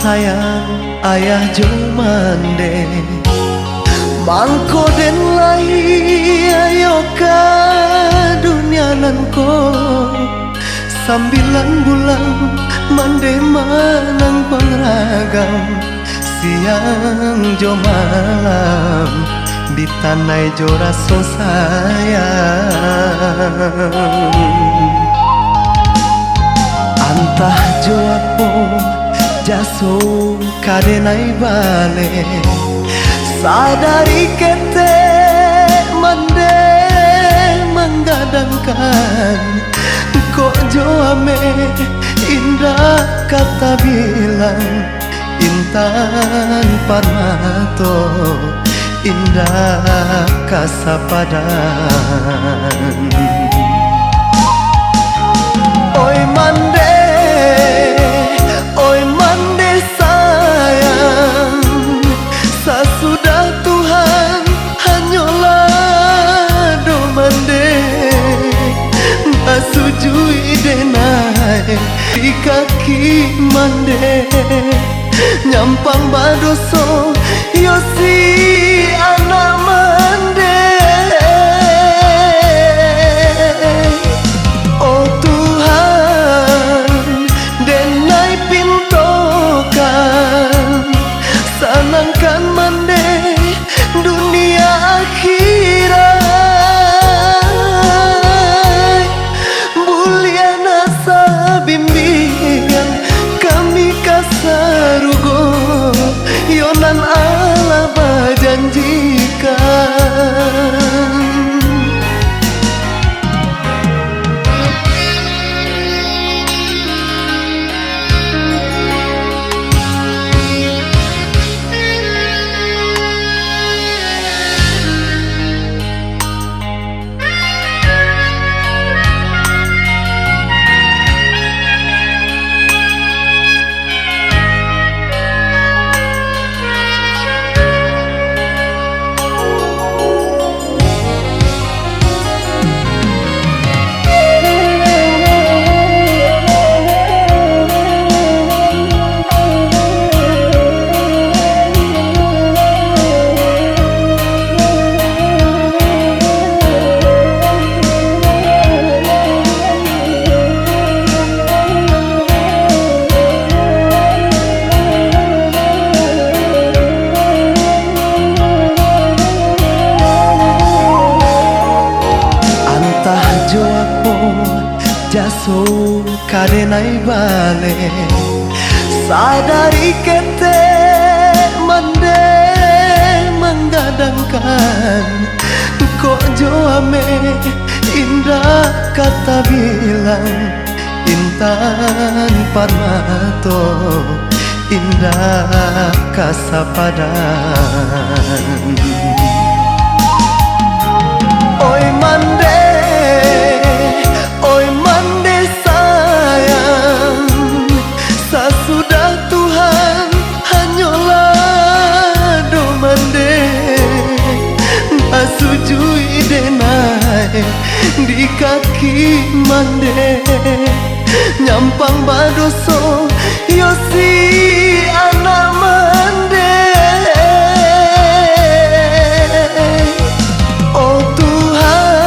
sayang ayah jomande mangko den lai ayo ka dunia nanko sambilan bulan mande manang pangragam siang jo malam di tanai jo raso sayang antah jo apo jaso kadenai bale sadari kete mande menggadangkan kok jo ame indah kata bilang intan parmato indah kasapadan oi mande sayang sesudah Tuhan hanyalah do mande basujui denai di kaki mande nyampang badoso yosi anak mande oh Tuhan denai pintokan sanangkan mande dunia akhirat mulia nasa bimbingan kami kasarugo yonan Allah berjanjikan jaso kadenai bale sadari kete mande menggadangkan kok jo ame indah kata bilang intan parmato indah kasapadan oi mande sayang sesudah Tuhan hanyalah do mande basujui denai di kaki mande nyampang badoso yosi anak mande oh Tuhan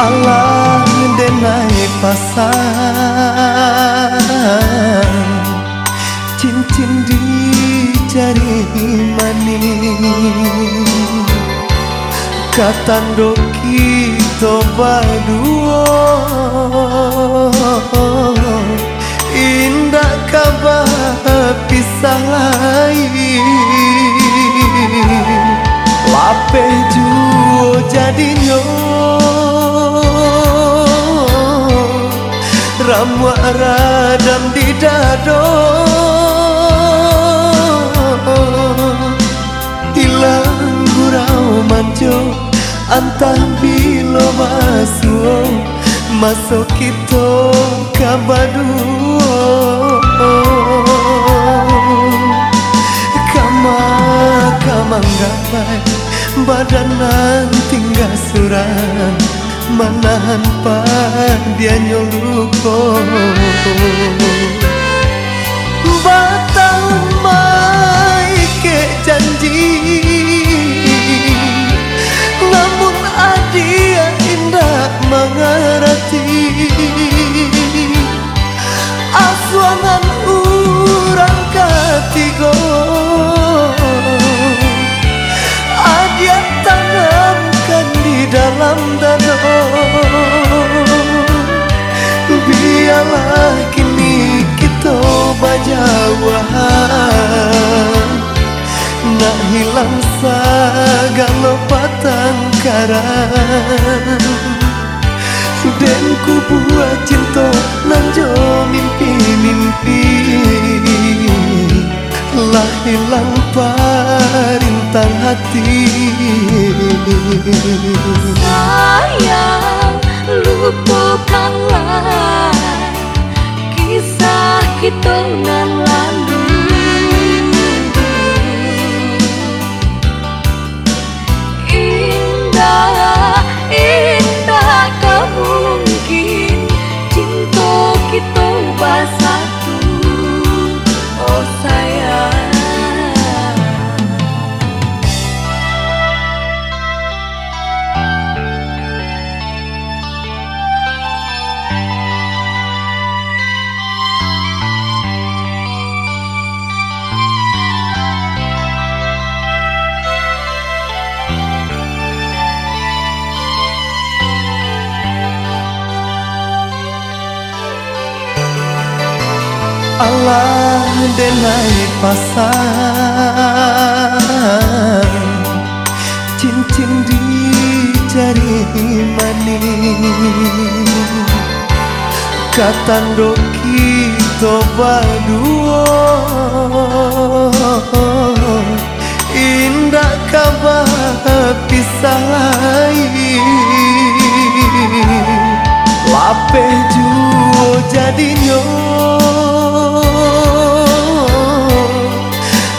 Alah denai pasang cincin di jari manis katando kita baduo indah kabar pisah lain lape juo jadinya ramu radam di dado hilang gurau manjo antah bilo masuk kita kabaduo kama gapai badanan tinggal suran manahan dia nyoluko batang mai ke janji namun adia indah mengerti asuangan urang katigo adia tanamkan di dalam dada biarlah kini kita bajauhan nak hilang segala patang karan dan ku buat cinta nanjo mimpi-mimpi lah hilang parintang hati sayang lupakanlah kisah kita nan lalu indah kau mungkin cinta kita bersatu oh sayang Allah denai pasang cincin di jari manis katando kita baduo indah kabar pisah lain lape juo jadinya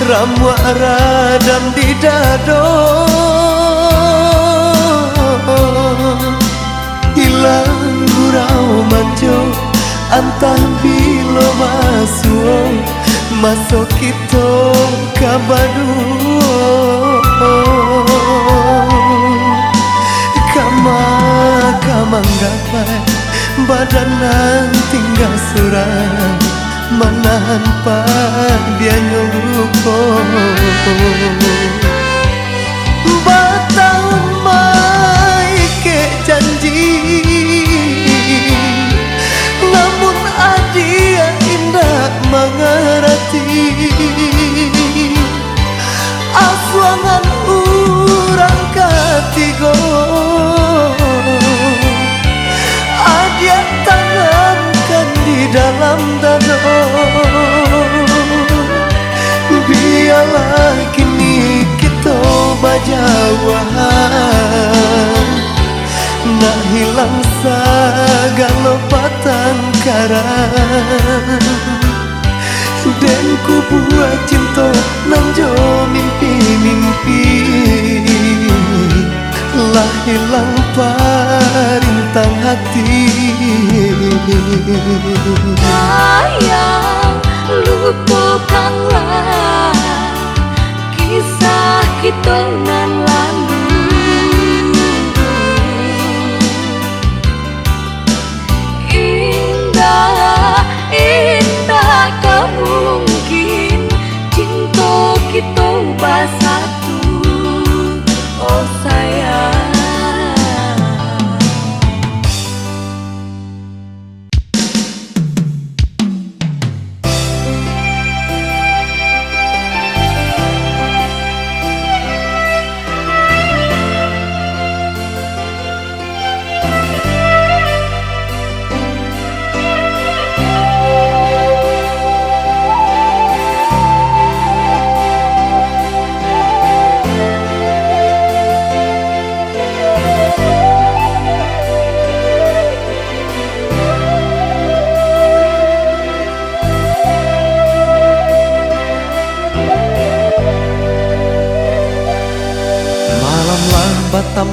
ramu radam di dado hilang gurau manjo antah bilo masuk kita kabaduo kama gapai badanan tinggal suran manahan dia nyoluko batang mai ke janji namun adia indah mengerti asuangan urang katigo adia tanamkan di dalam dada biarlah kini kita bajauhan nak hilang segala patang karan dan ku buat cinta nanjo mimpi-mimpi lah hilang parintang hati sayang lupakanlah kisah kita nan lalu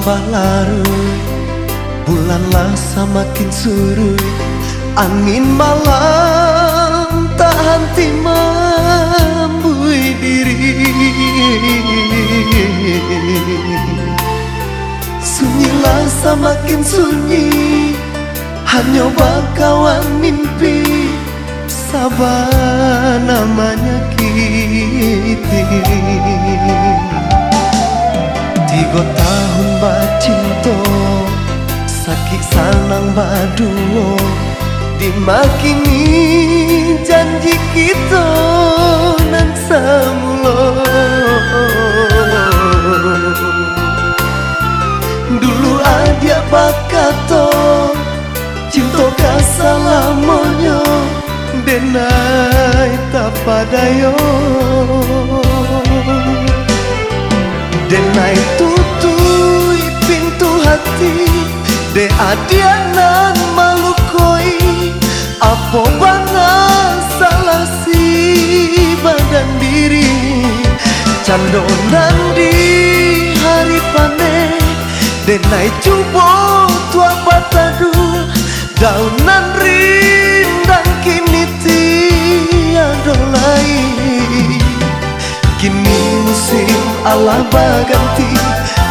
tambah larut, bulanlah semakin surut, angin malam tak henti membui diri. Sunyilah semakin sunyi, hanya bakawan mimpi, sabar namanya kita. 3 tahun bacinto, sakit sanang baduo, dimakini janji kita nan samulo. Dulu adia bakato, cinta kasalamonyo, denai tapadayo. Denai tutui pintu hati, de adianan malukoi, apa bana salah si badan diri. Candonan di hari panen, denai cubo tua batadu, daunan rindang kini tiada lain. Kini musim Allah berganti,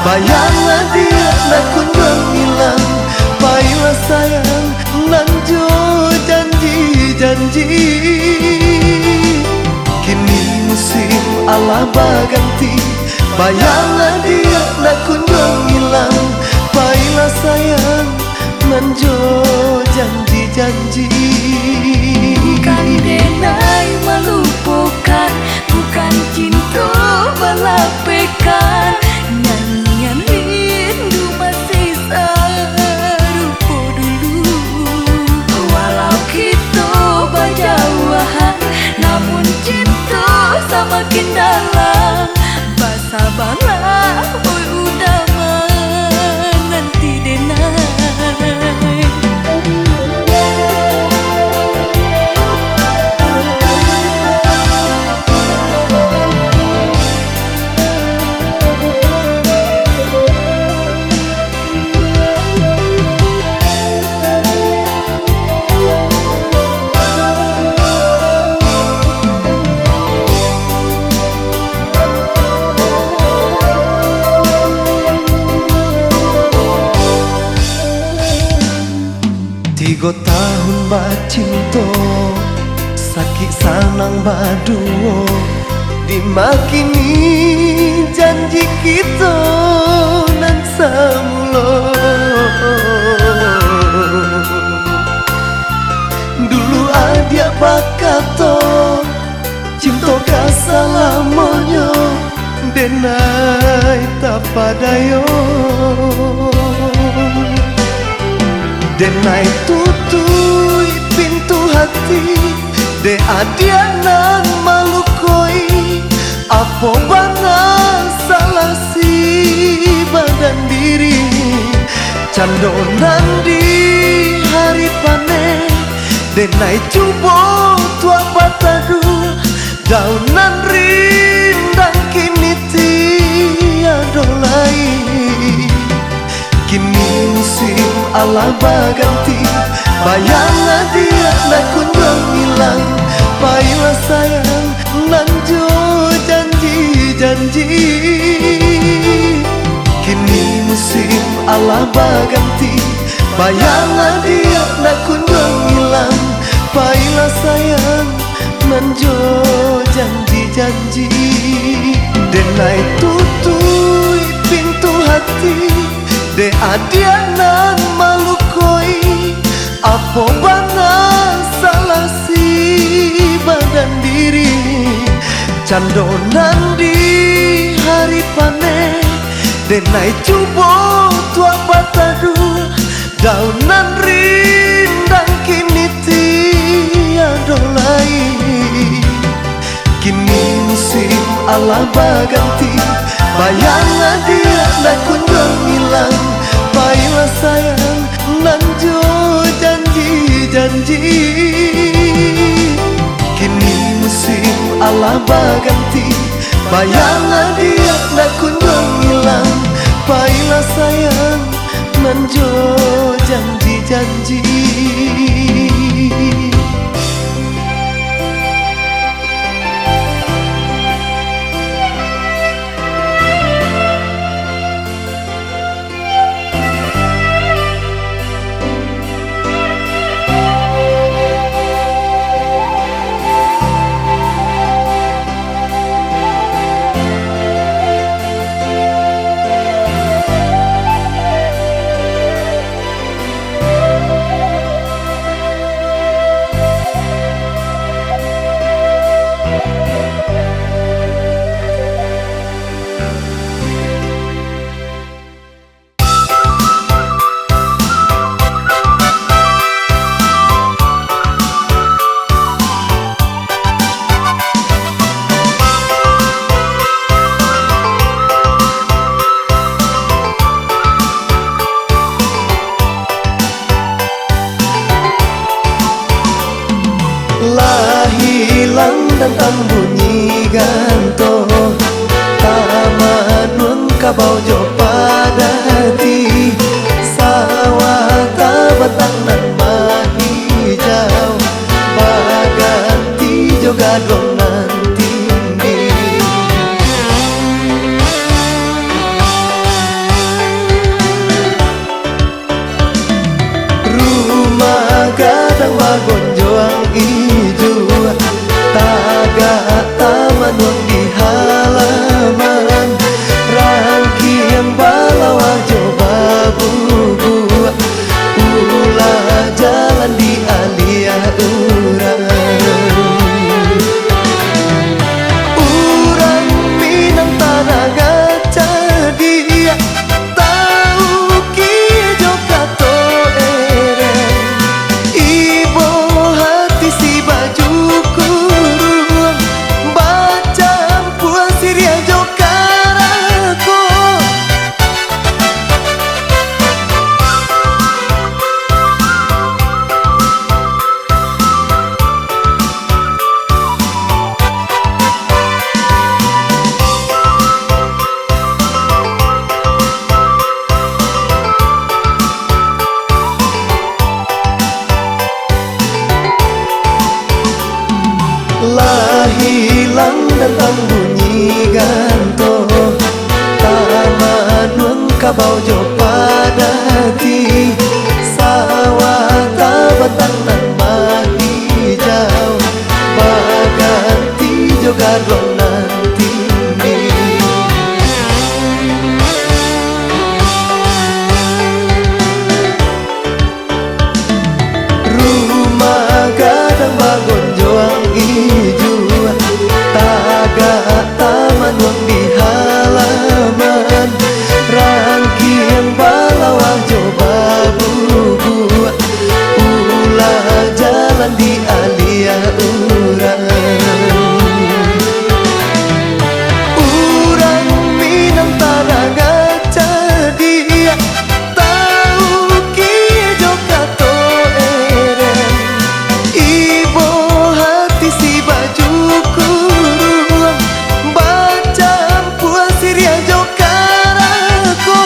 bayanglah dia nak kunjung hilang. Baiklah sayang, nanjo janji-janji. Kini musim Allah berganti, bayanglah dia nak kunjung hilang. Baiklah sayang, nanjo janji-janji. Bukan denai melupakan, bukan cinta melapekan. Nyanyian rindu masih serupa dulu. Walau kita berjauhan, namun cinta semakin dalam. Bersabarlah, oi udah menanti denai. Tiga tahun bacinto, sakit sanang baduo, dimakini janji kita nan samulo. Dulu adia bakato, cinta kasalamonyo, denai tapadayo. Denai tutui pintu hati, de adianan malukoi, apa bana salah si badan diri. Candonan di hari panen, denai cubo tua batadu, daunan rindang kini tiada lain. Kini musim Allah berganti, bayanglah dia nak kunjung hilang. Baiklah sayang, nanjo janji-janji. Kini musim Allah berganti, bayanglah dia nak kunjung hilang. Baiklah sayang, nanjo janji-janji. Denai tutui pintu hati, de adianan malukoi, apa bana salah si badan diri. Candonan di hari panen, denai cubo tua batadu, daunan rindang kini tiada lain. Kini musim Allah berganti, bayanglah dia nak kunjung hilang. Baiklah sayang, nanjo janji-janji. Kini musim Allah berganti, bayanglah dia nak kunjung hilang. Baiklah sayang, jo janji-janji. Lah hilang tentang bunyi gantong, tamanun kabau jo pada hati, sawah tabatang nan mahijau, baganti juga dong nan tinggi. Rumah gadang bagon joang ijo, tagak taman wang di halaman, rangkian balawah coba bubu, ulah jalan di alia urang. Urang minang tanah gaca dia, tahu kijo kato ere, ibo hati si baju kurung, baca puan siria jo karako. Lah hilang tentang bunyi gantong, tamanun kabau jo pada hati, sawah tabatang nan mahijau, baganti juga dong nan tinggi. Rumah gadang bagon joang ijo, tagak taman wang di halaman, rangkian balawah coba bubu, ulah jalan di alia urang. Urang minang tanah gaca dia, tahu kijo kato ere, ibo hati si baju kurung, baca puan siria jo karako.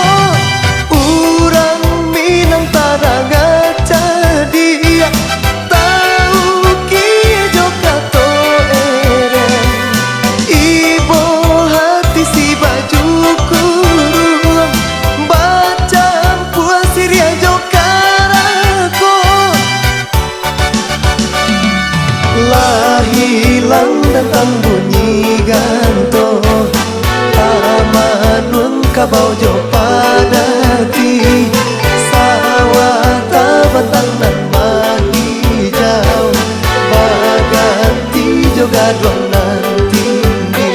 Urang minang tanah gaca dia, tahu kijo kato ere, ibo hati si baju kurung, baca puan siria jo karako. Lah hilang tentang bunyi gantong, tamanun kabau jo pada hati, sawah tabatang nan mahijau, baganti juga dong nan tinggi.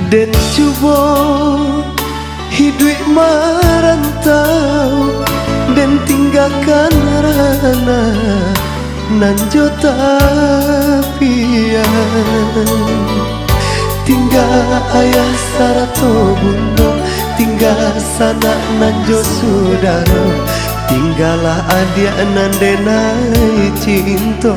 Den cubo hidup merantau dan tinggalkan rana nanjo tapian. Tinggal ayah sarato bundo, tinggal sanak nanjo sudara, tinggalah adik nandenai cinta.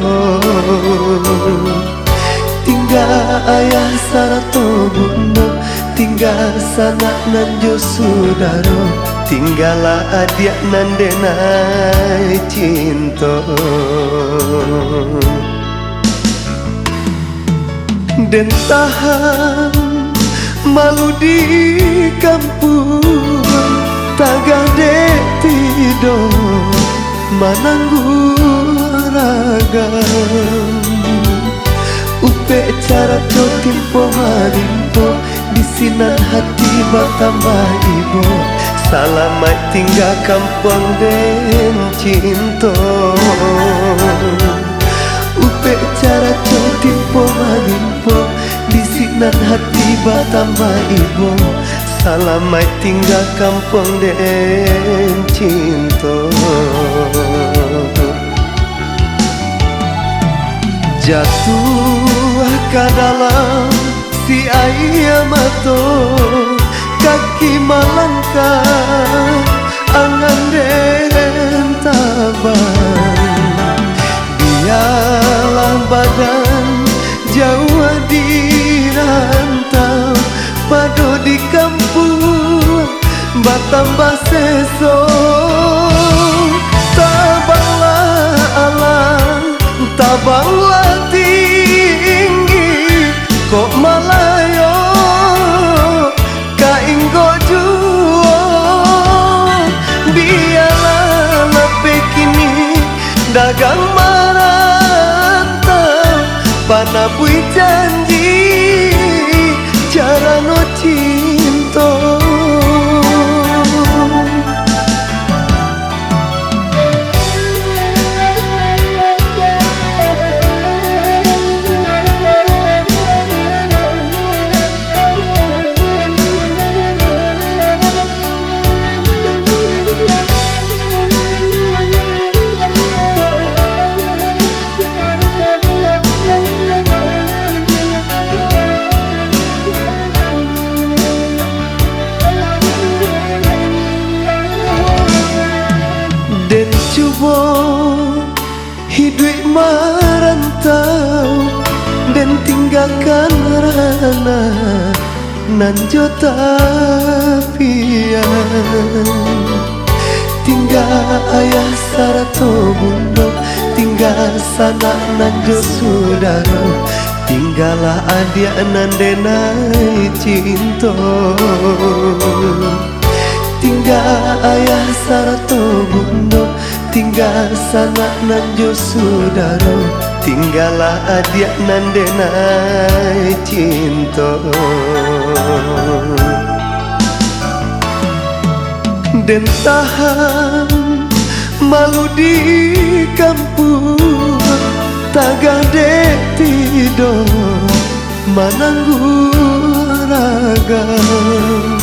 Tinggal ayah sarato bundo, tinggal sanak nanjo sudara, tinggalah adik nandenai cinta. Dan tahan malu di kampung, tagah dek tidur mananggu ragam. Upe cara to timpo harimpo, bisinan hati bertambah ibu. Selamat tinggal kampung den cinta. Upe cara to timpo harimpo, bisinan hati bertambah ibu. Selamat tinggal kampung den cinta. Jatuh ke dalam si ayam mato, kaki melangkah angan den tabang. Biarlah badan jauh di rantau, padu di kampung bertambah sesok. Tabanglah alam, tabanglah tinggi, kok malayo kainggo juo. Biarlah lebih kini dagang marantau, panabui janji cara no cinta. Dan cuba hidup merantau dan tinggalkan rana nanjo tapian. Tinggal ayah sarato bundo, tinggal sanak nanjo sudara, tinggalah adik nandenai cinta. Tinggal ayah sarato bundo, tinggal sanak nanjo sudara, tinggalah adik nandenai cinta. Dan tahan malu di kampung, tagah dek tidur mananggu ragam.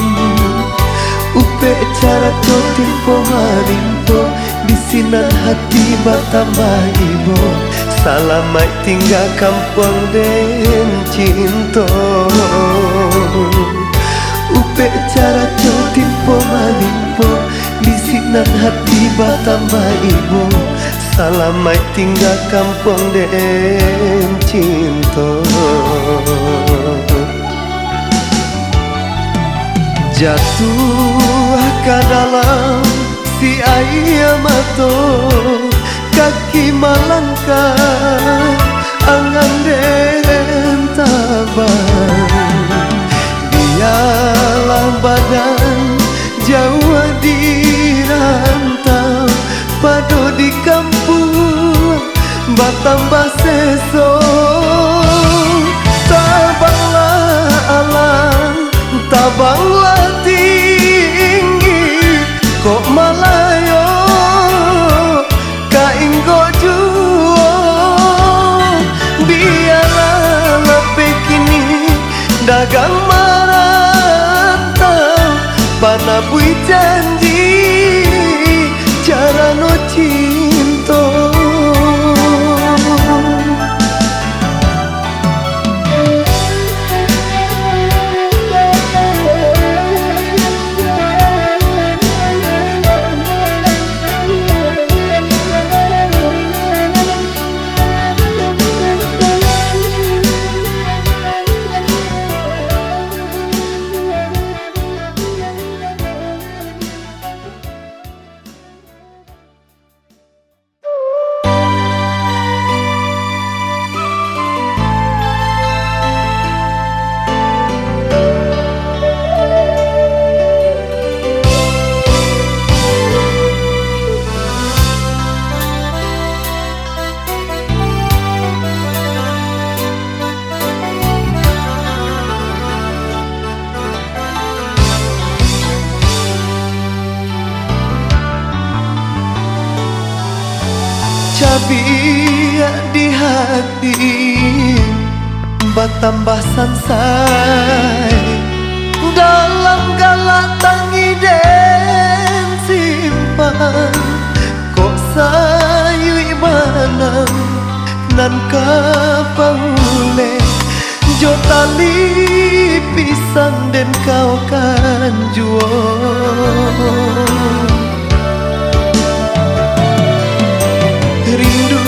Upe cara to timpo harimpo, bisinan hati bertambah ibu. Selamat tinggal kampung den cinta. Upe cara to timpo harimpo, bisinan hati bertambah ibu. Selamat tinggal kampung den cinta. Jatuh ke dalam si ayam mato, kaki melangkah angan den tabang. Biarlah badan jauh di rantau, padu di kampung bertambah sesok. Tabanglah alam, tabanglah tinggi, kok malayo kainggo juo. Biarlah lebih kini dagang marah Cabi di hati bertambah sansai dalam galak tangi den simpan kok sayu imanam nan kapaule jo tali pisang den kau kan juo rindu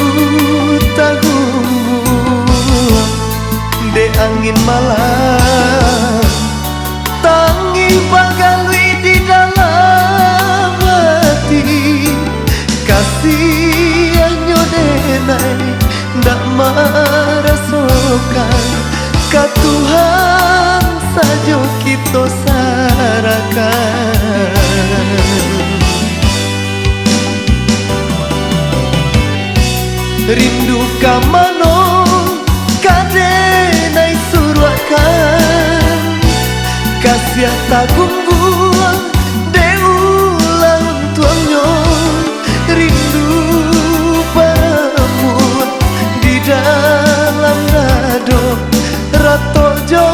tahumu de angin malam tangi bagalui di dalam hati kasih nyodenai ndak marasokan ka Tuhan sajo kita sarakan rindu kamano kadenai suruakan kasih tagung buang deulang tuangnya rindu padamu di dalam dado rato jo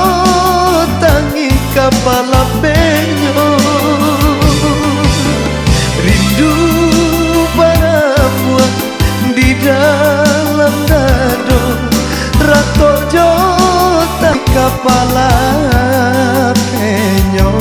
tangi kepala penyo rindu padamu di dalam dado rato jo tangi kepala penyo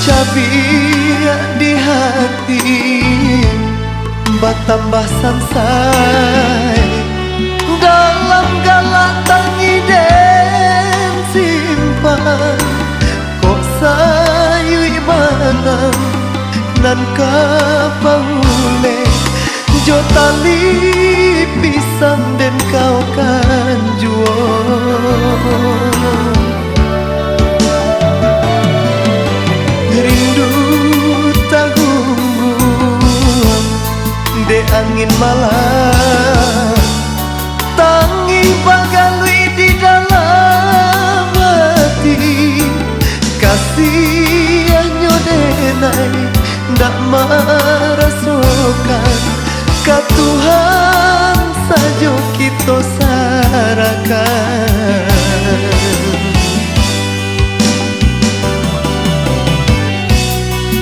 cabi di hati bertambah sansai dalam galak tangi den simpan kok sayu imanam nan kapaule jo tali pisang den kau kan juo rindu tahumu de angin malam tangi bagalui di dalam hati kasih nyodenai ndak marasokan ka Tuhan sajo kita sarakan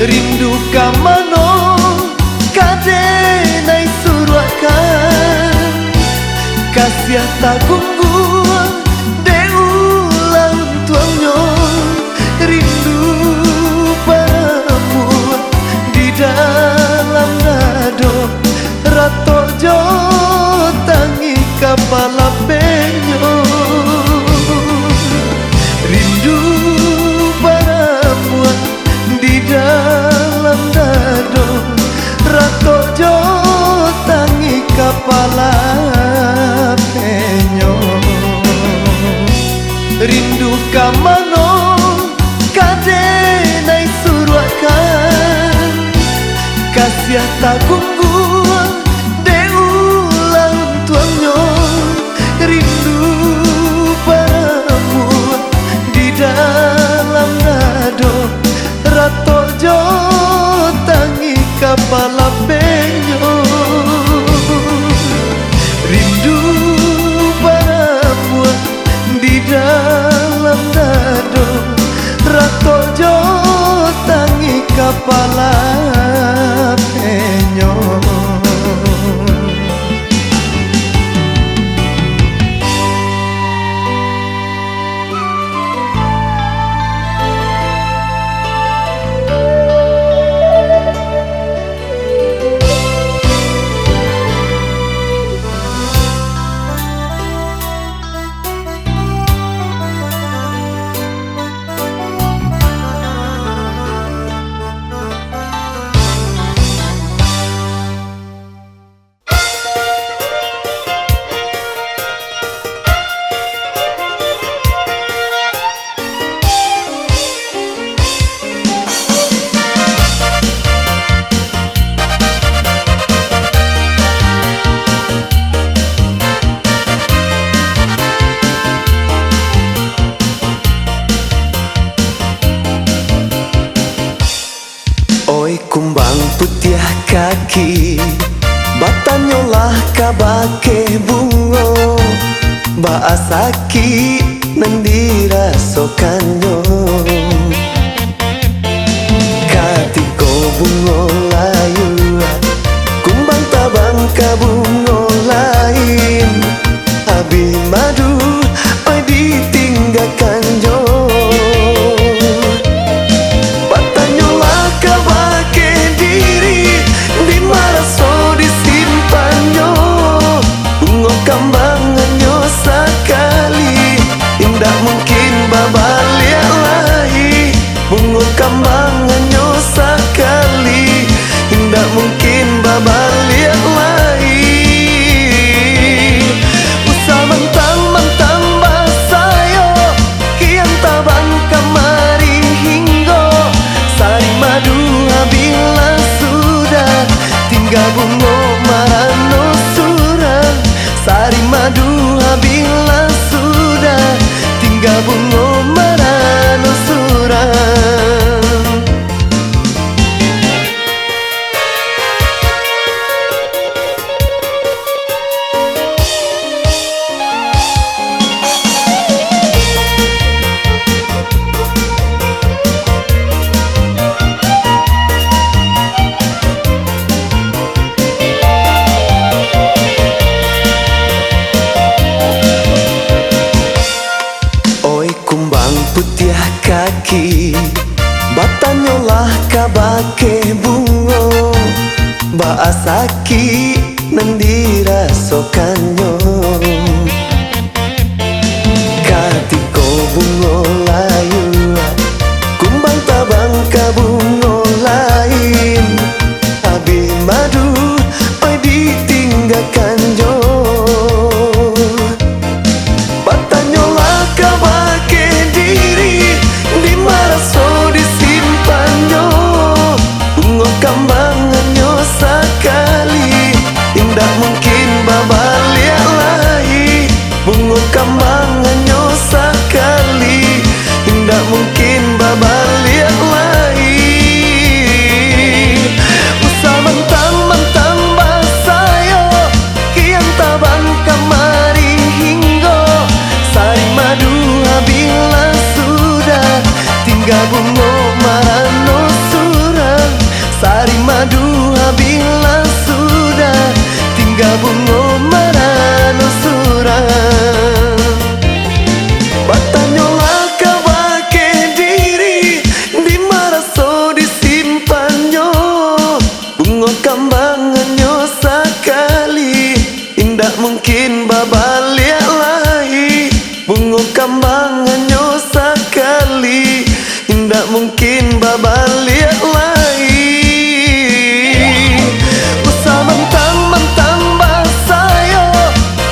rindu kamano kadenai suruakan kasih tagung buang deulang tuangnya rindu padamu di dalam dado rato jo tangi kepala penyo rindu padamu di dalam dado rato jo tangi kepala penyo rindu kamano kadenai suruakan kasih tagung buang deulang tuangnya rindu padamu di dalam dado rato jo tangi kepala penyo rindu padamu di dalam dado rato jo tangi kepala penyo kaki, batanyolah kabake bungo, baasaki nandira sokanyo. Katiko bungo layu, kumbang tabang kabungo lain, abi madu oi ditinggalkan jo. Batanyolah kabake diri, di maraso disimpanyo, bungo kambanganyo sekali, indah mungkin babaliak lagi. Bungo kambangannya sekali, indah mungkin babaliak lagi. Usah mentang-mentang basayo, kian tabang kamari hinggo, sari madu habila sudah, tinggal bungo marano surang. Sari madu habila sudah, tinggal bungo marano surang. Kumbang putih kaki, batanyolah kabake bungo, baasaki nandira sokanyo. Katiko bungo layu, kumbang tabang kabungo lain, abi madu oi ditinggalkan jo. Batanyolah kabake diri, di maraso disimpanyo, bungo kambanganyo sekali, indah mungkin babaliak lagi. Bungo kambanganyo sekali, indah mungkin babaliak lagi. Usah mentang-mentang basayo, kian tabang kamari hinggo, sari madu habila sudah, tinggal bungo marano surang. Sari madu habila sudah, tinggal bungo marano surang. Batanyolah kabake diri, di maraso disimpanyo, bungo kambanganyo sekali, indah mungkin babaliak lagi. Bungo kambangannya sekali, indah mungkin babaliak lagi. Usah mentang-mentang basayo,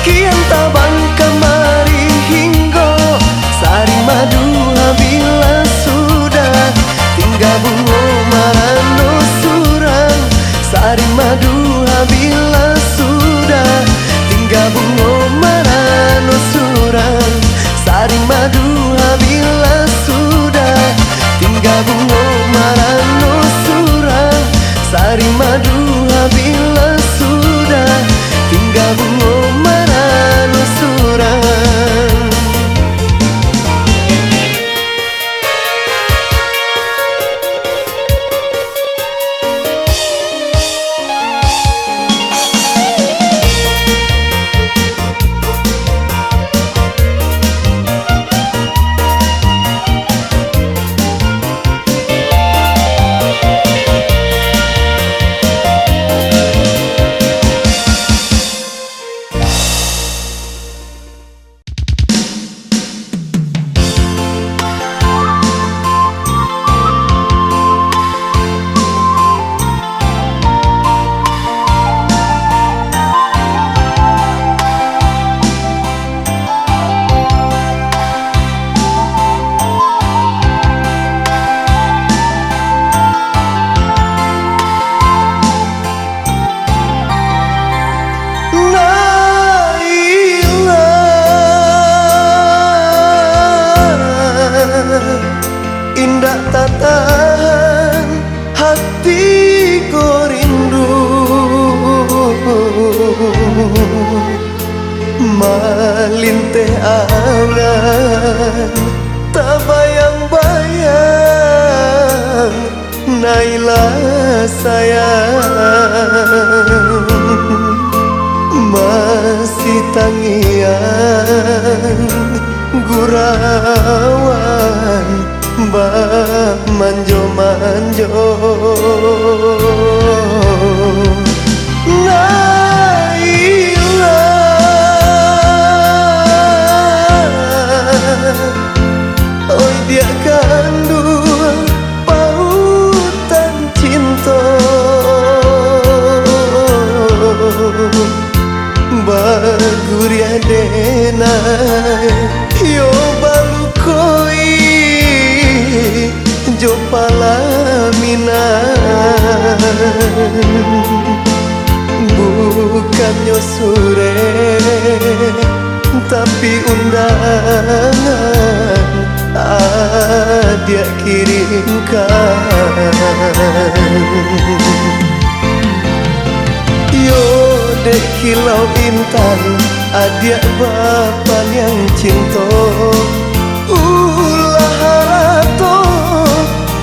kian tabang kamari hinggo, sari madu habila sudah, tinggal bungo marano surang. Sari madu habila sudah, tinggal bungo marano surang. Sari madu habila sudah, tinggal bungo marano surang. Sari madu habila sudah, tinggal bungo marano surang. malinteh angan tak bayang-bayang Naila sayang masih tangian gurauan bah manjo-manjo Naila oi dia kandung pautan cinta baguria denai yo balukoi jo palaminan bukan nyosure tapi undangan dia kirimkan yo dek kilau intan adik bapan yang cinta ulah harato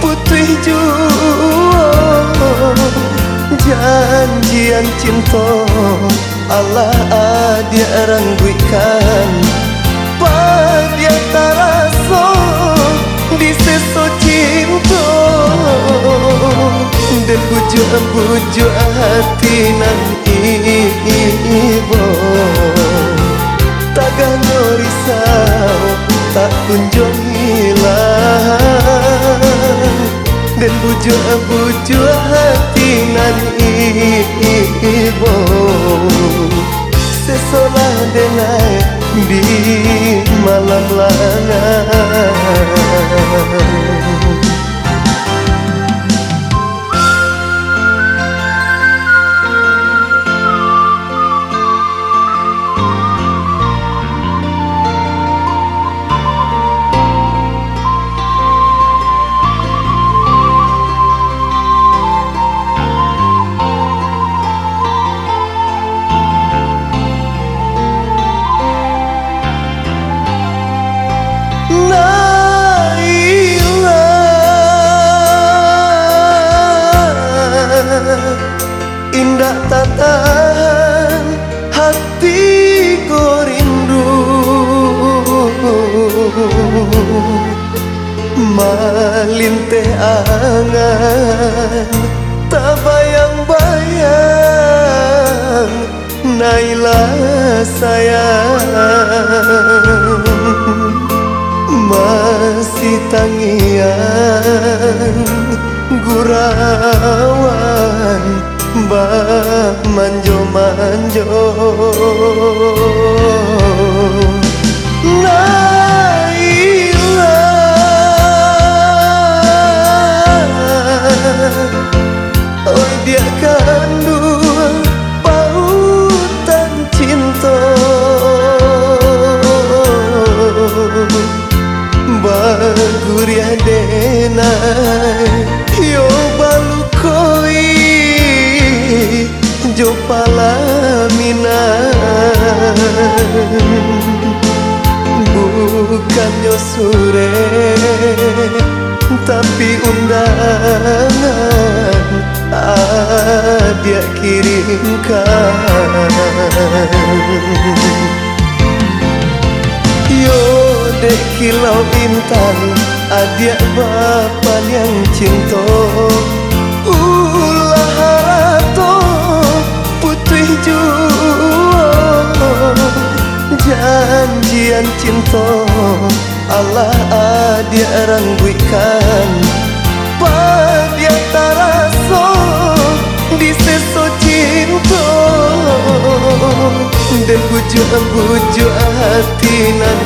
putih juang janjian cinta Allah adik rangguikan padia taraso di seso cinta dan bujuk-bujuk hati nan ibo tagah risau tak kunjung hilang dan bujuk-bujuk hati nan ibo sesolah denai di malam lanang indah tatahan hatiku rindu malinteh angan tak bayang-bayang Naila sayang masih tangian gurauan bah manjo-manjo Naila oi dia kandung pautan cinta baguria denai yo balukoi jo palaminan bukan nyosure tapi undangan dia kirimkan yo dek kilau intan adik bapan yang cinta ulah harato putih juang janjian cinta Allah adik rangguikan padia taraso di seso cinta dan bujuk-bujuk hati nan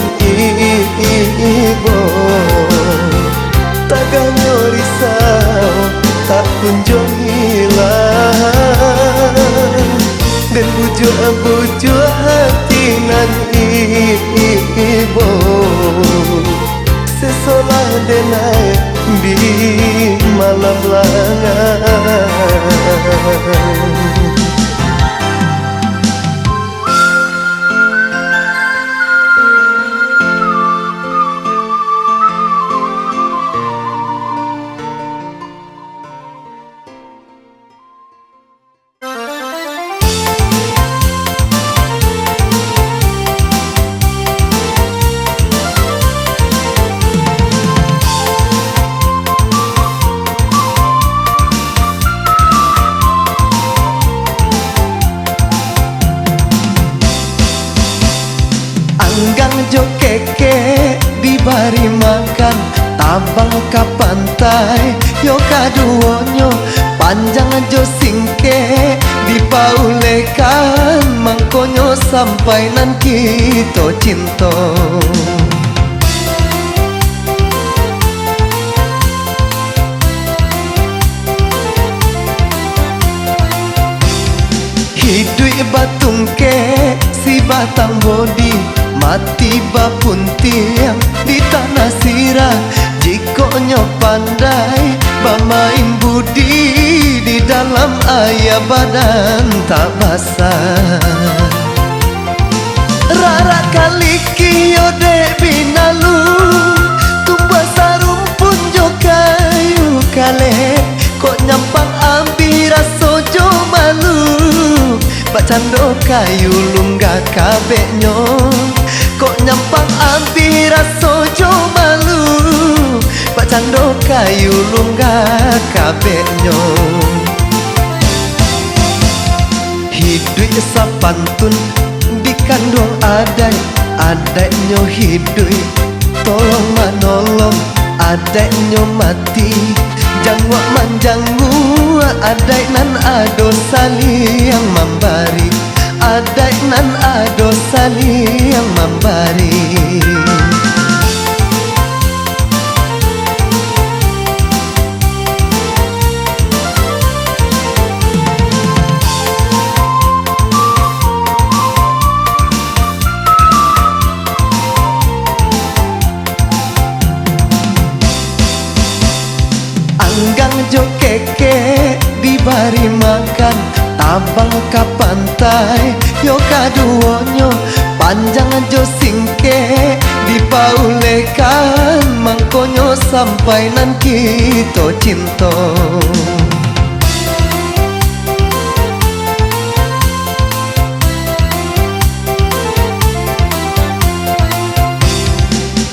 ibo tagah risau tak kunjung hilang dan bujuk-bujuk hati nan ibo sesolah denai di malam lanang. pantai yo kaduonyo panjang aja singke dipaulekan mangkonyo sampai nan kita cinta. Hidui batung ke si batang bodi mati bapun tiang di tanah sirah. Jika nyo pandai bermain budi di dalam air badan tak basah. Rara kali kiyo dek binalu tumbuh sarumpun jo kayu kale kok nyampang ambil raso jo malu bacando kayu lunggah kabeknyo kok nyampang ambil raso jo malu bacando kayu lunggah kabeknyo. Hidup sapantun dikandung adeknyo hidup tolong manolong adeknyo mati jangwa manjangu adek nan ado sali yang membari adek nan ado sali yang membari. Anggang jo keke dibari makan tabang ke pantai yo kaduonyo panjang jo singke dipaulekan mangkonyo sampai nan kita cinta.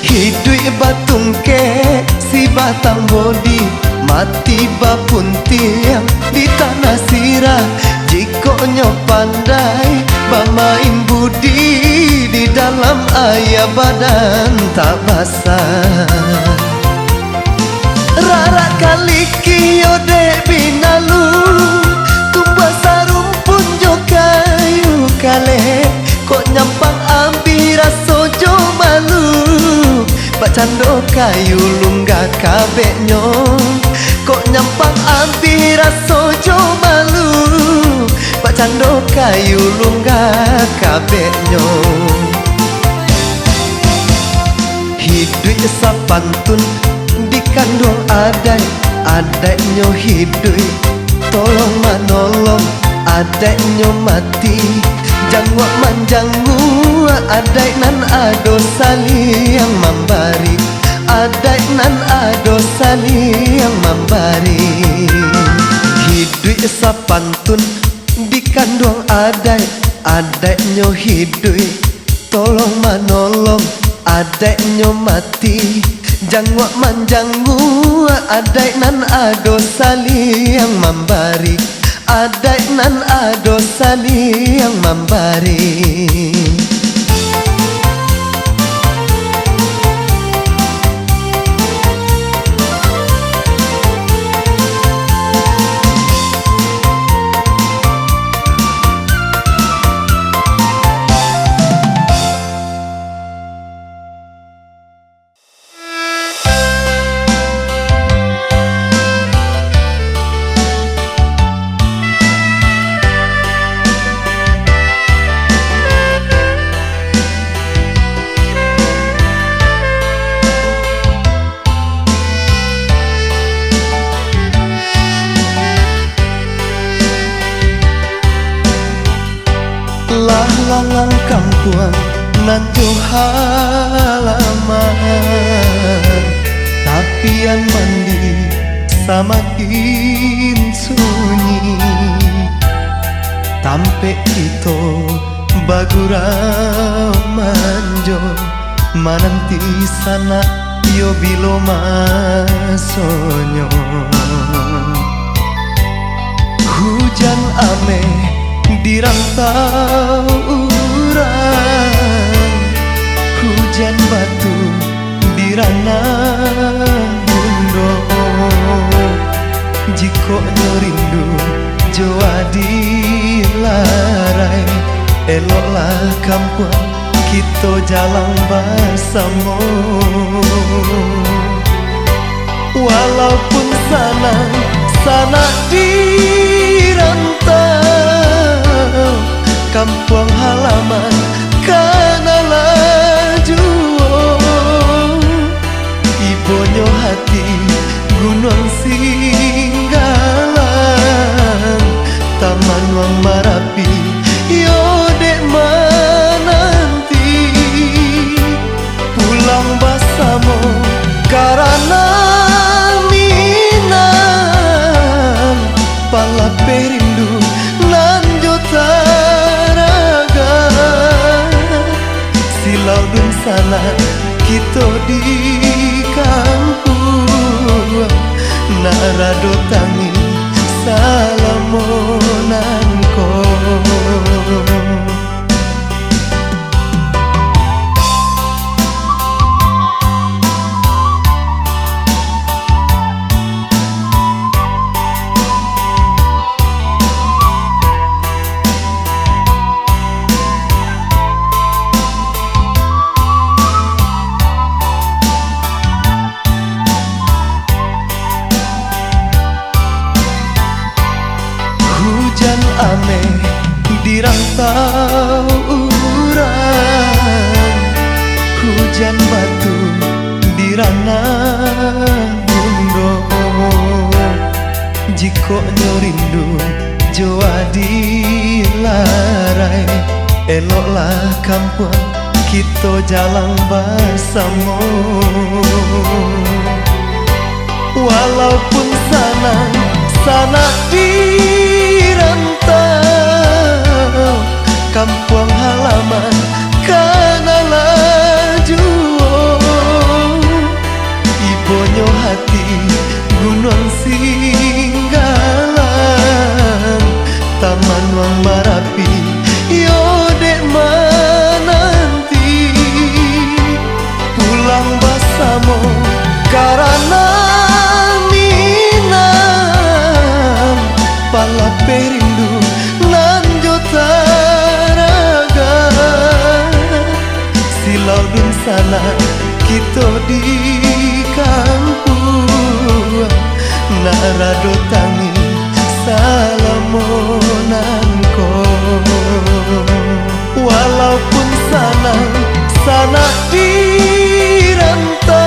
Hidup batung ke si batang bodi mati bapun tiang di tanah sirah. Jika nyo pandai bermain budi di dalam air badan tak basah. Rara kali kiyo dek binalu tumbuh sarumpun jo kayu kale kok nyampang ambil raso jo malu bacando kayu lunggah kabeknyo kok nyampang ambil raso jo malu bacando kayu lunggah kabeknyo. Hidup sapantun dikandung adeknyo hidup tolong manolong adeknyo mati jangwa manjangu adek nan ado sali yang membari adek nan ado sali yang membari. Hidup sapantun dikandung adeknyo hidup tolong manolong adeknyo mati jangwa manjangu adek nan ado sali yang membari adek nan ado sali yang membari. Lalang kampuan nan jauh halaman tapian mandi samakin sunyi tampe itu bagura manjo mananti sana yo bilo masonyo hujan ame di rantau urang hujan batu di ranah bundo Joa di larai, eloklah kampung kita jalan bersama. Walaupun sana di rantau, kampung halaman kanalah jua. Ibonyo hati Gunung Singgalan, Taman Wang Marapi, yo dek menanti pulang bersama karena minang pala perindu lanjut taraga. Silau dun sana kita di kampung, narado tangi salamonanko. Hujan ame di rantau urang, hujan batu di ranah bundo. Jiko rindu joa di larai, eloklah kampung kita jalan bersama. Walaupun sana di rantau, kampung halaman kanalah jua. Ibonyo hati Gunung Singgalan, Taman Wang Marapi, yo dek menanti pulang bersama karena minang pala perindu lanjut taraga. Silau dun sana kita di kampung, narado tangi salamonanko. Walaupun sana di rantau,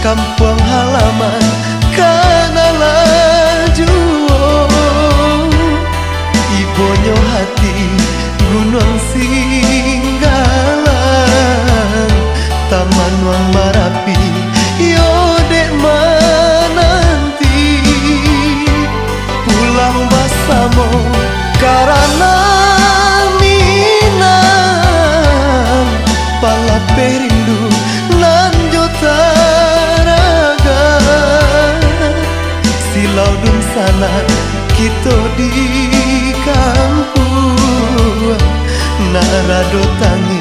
kampung halaman kanalah jua. Ibonyo hati Gunung Singgalan, Taman Wang Marapi, yo dek menanti pulang bersama karena minang pala perindu lanjut taraga. Silau dun sana kita di kampung, narado tangi